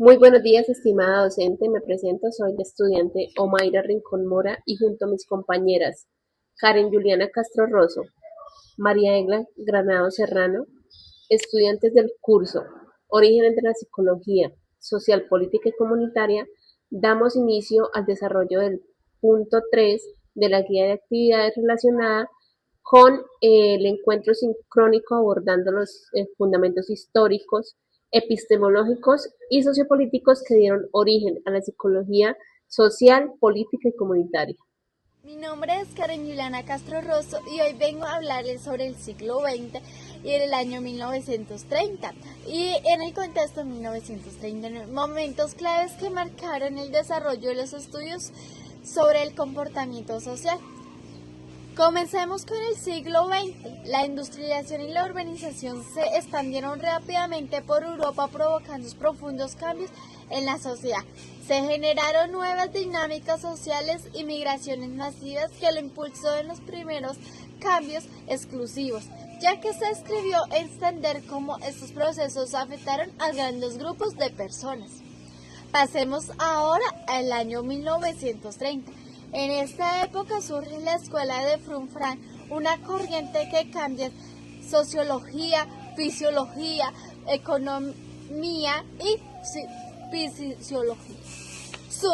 Muy buenos días, estimada docente. Me presento, soy la estudiante Omaira Rincón Mora y junto a mis compañeras Karen Juliana Castro Rosso, María Egla Granado Serrano, estudiantes del curso Orígenes de la Psicología Social, Política y Comunitaria, damos inicio al desarrollo del punto 3 de la guía de actividades relacionada con el encuentro sincrónico abordando los fundamentos históricos, epistemológicos y sociopolíticos que dieron origen a la psicología social, política y comunitaria. Mi nombre es Karen Juliana Castro Rosso y hoy vengo a hablarles sobre el siglo XX y el año 1930 y en el contexto de 1930, momentos claves que marcaron el desarrollo de los estudios sobre el comportamiento social. Comencemos con el siglo XX. La industrialización y la urbanización se expandieron rápidamente por Europa, provocando profundos cambios en la sociedad. Se generaron nuevas dinámicas sociales y migraciones masivas que lo impulsó en los primeros cambios exclusivos, ya que se escribió extender cómo estos procesos afectaron a grandes grupos de personas. Pasemos ahora al año 1930. En esta época surge la escuela de Frunfran, una corriente que cambia sociología, fisiología, economía y fisiología. Su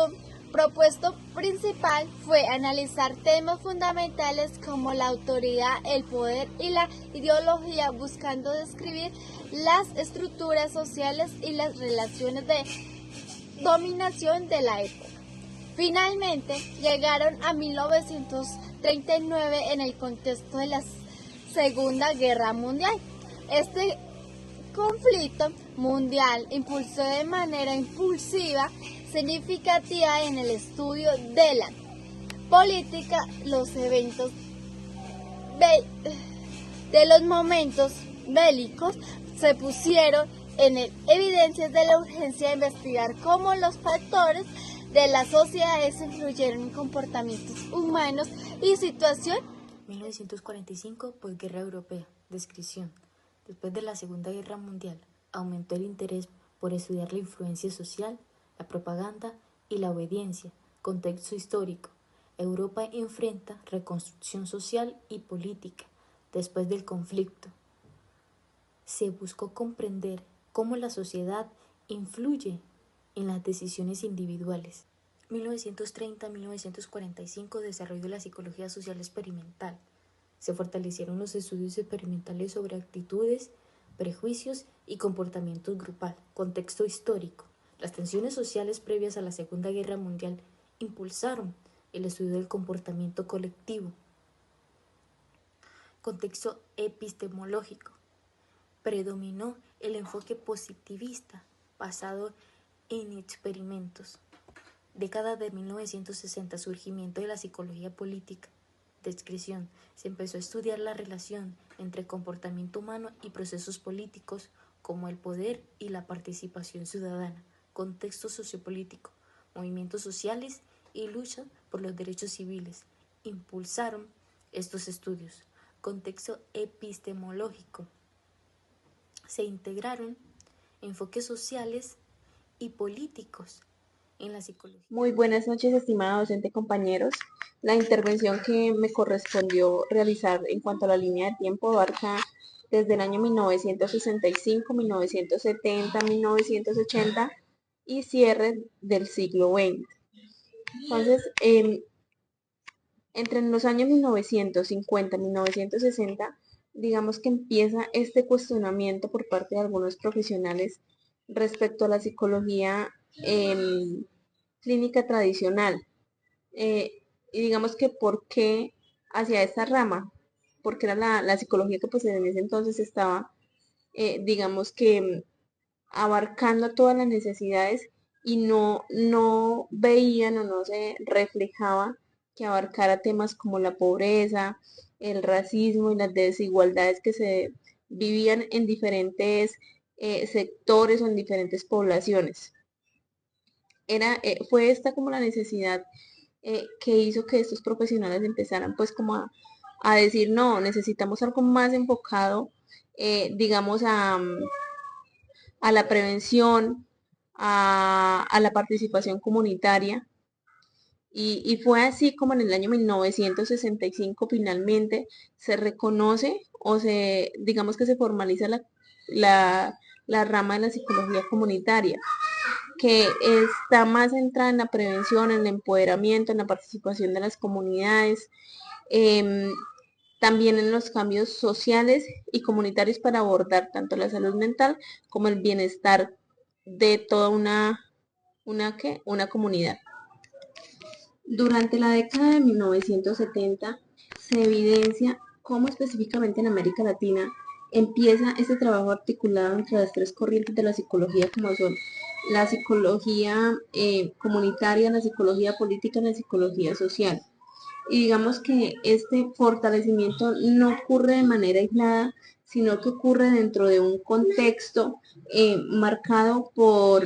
propuesto principal fue analizar temas fundamentales como la autoridad, el poder y la ideología, buscando describir las estructuras sociales y las relaciones de dominación de la época. Finalmente, llegaron a 1939 en el contexto de la Segunda Guerra Mundial. Este conflicto mundial impulsó de manera impulsiva, significativa en el estudio de la política, los eventos de los momentos bélicos se pusieron en evidencia de la urgencia de investigar cómo los factores de las sociedades influyeron en comportamientos humanos y situación. 1945, posguerra europea. Descripción. Después de la Segunda Guerra Mundial, aumentó el interés por estudiar la influencia social, la propaganda y la obediencia. Contexto histórico. Europa enfrenta reconstrucción social y política después del conflicto. Se buscó comprender cómo la sociedad influye en las decisiones individuales. 1930-1945, desarrollo de la psicología social experimental. Se fortalecieron los estudios experimentales sobre actitudes, prejuicios y comportamientos grupal. Contexto histórico. Las tensiones sociales previas a la Segunda Guerra Mundial impulsaron el estudio del comportamiento colectivo. Contexto epistemológico. Predominó el enfoque positivista basado en experimentos. Década de 1960, surgimiento de la psicología política. Descripción. Se empezó a estudiar la relación entre comportamiento humano y procesos políticos como el poder y la participación ciudadana. Contexto sociopolítico. Movimientos sociales y lucha por los derechos civiles impulsaron estos estudios. Contexto epistemológico. Se integraron enfoques sociales y políticos en la psicología. Muy buenas noches, estimada docente, compañeros. La intervención que me correspondió realizar en cuanto a la línea de tiempo abarca desde el año 1965, 1970, 1980 y cierre del siglo XX. Entonces, entre los años 1950 y 1960, digamos que empieza este cuestionamiento por parte de algunos profesionales respecto a la psicología clínica tradicional. Y digamos que por qué hacia esta rama, porque era la psicología que pues en ese entonces estaba, digamos que abarcando todas las necesidades y no veían o no se reflejaba que abarcara temas como la pobreza, el racismo y las desigualdades que se vivían en diferentes sectores o en diferentes poblaciones. Fue esta como la necesidad que hizo que estos profesionales empezaran pues como a decir, no, necesitamos algo más enfocado, digamos, a la prevención, a la participación comunitaria. Y fue así como en el año 1965 finalmente se reconoce o digamos que se formaliza la, la rama de la psicología comunitaria, que está más centrada en la prevención, en el empoderamiento, en la participación de las comunidades, em, también en los cambios sociales y comunitarios para abordar tanto la salud mental como el bienestar de toda una comunidad. Durante la década de 1970 se evidencia cómo específicamente en América Latina empieza este trabajo articulado entre las tres corrientes de la psicología, como son la psicología comunitaria, la psicología política y la psicología social. Y digamos que este fortalecimiento no ocurre de manera aislada, sino que ocurre dentro de un contexto marcado por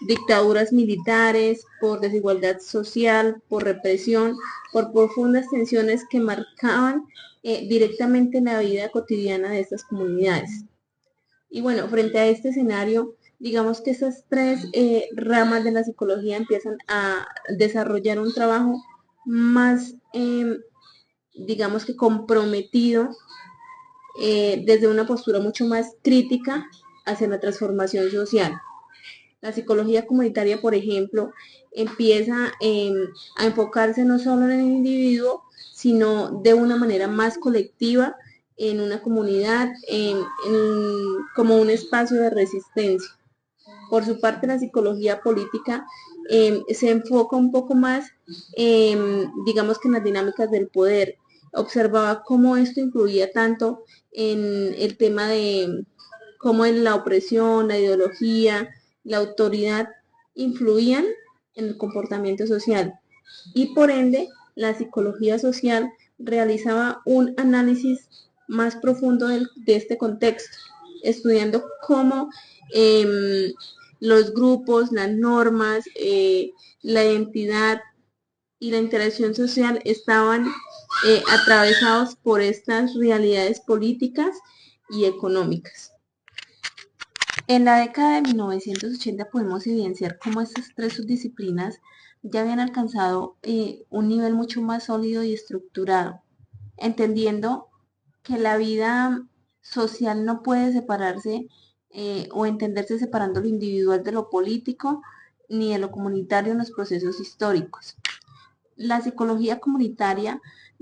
dictaduras militares, por desigualdad social, por represión, por profundas tensiones que marcaban directamente la vida cotidiana de estas comunidades. Y bueno, frente a este escenario, digamos que esas tres ramas de la psicología empiezan a desarrollar un trabajo más, digamos que comprometido desde una postura mucho más crítica hacia la transformación social. La psicología comunitaria, por ejemplo, empieza a enfocarse no solo en el individuo, sino de una manera más colectiva, en una comunidad, como un espacio de resistencia. Por su parte, la psicología política se enfoca un poco más, digamos que en las dinámicas del poder. Observaba cómo esto influía tanto en el tema de cómo en la opresión, la ideología, la autoridad influían en el comportamiento social. Y por ende, la psicología social realizaba un análisis más profundo de este contexto, estudiando cómo los grupos, las normas, la identidad y la interacción social estaban atravesados por estas realidades políticas y económicas. En la década de 1980 podemos evidenciar cómo estas tres subdisciplinas ya habían alcanzado un nivel mucho más sólido y estructurado, entendiendo que la vida social no puede separarse o entenderse separando lo individual de lo político ni de lo comunitario en los procesos históricos. La psicología comunitaria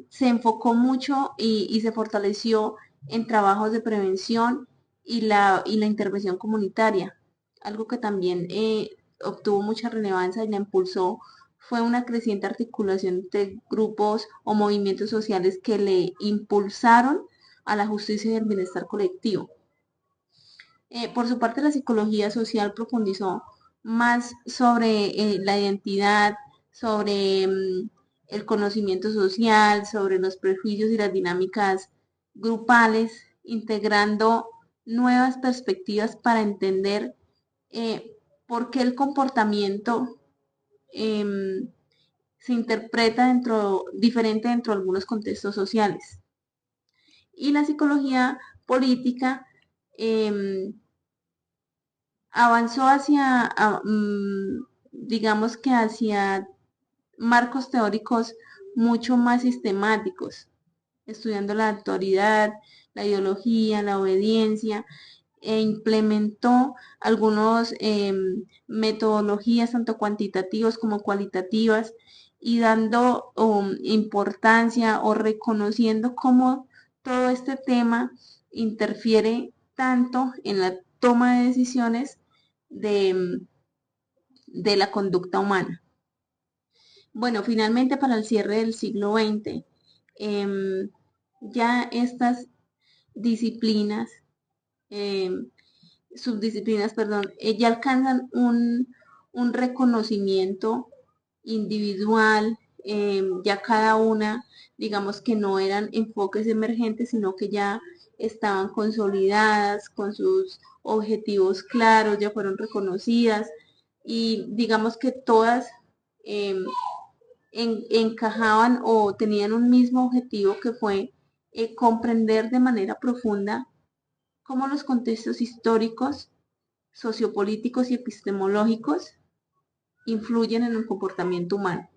se enfocó mucho y se fortaleció en trabajos de prevención y la intervención comunitaria. Algo que también obtuvo mucha relevancia y la impulsó fue una creciente articulación de grupos o movimientos sociales que le impulsaron a la justicia y el bienestar colectivo. Por su parte, la psicología social profundizó más sobre la identidad, sobre el conocimiento social, sobre los prejuicios y las dinámicas grupales, integrando nuevas perspectivas para entender por qué el comportamiento eh, se interpreta diferente dentro de algunos contextos sociales. Y la psicología política avanzó digamos que hacia marcos teóricos mucho más sistemáticos, estudiando la autoridad, la ideología, la obediencia, e implementó algunas metodologías tanto cuantitativas como cualitativas y dando importancia o reconociendo cómo todo este tema interfiere tanto en la toma de decisiones de, de la conducta humana. Bueno, finalmente para el cierre del siglo XX, ya estas disciplinas, subdisciplinas, perdón, ya alcanzan un reconocimiento individual, ya cada una, digamos que no eran enfoques emergentes, sino que ya estaban consolidadas con sus objetivos claros, ya fueron reconocidas y digamos que todas encajaban o tenían un mismo objetivo que fue comprender de manera profunda cómo los contextos históricos, sociopolíticos y epistemológicos influyen en el comportamiento humano.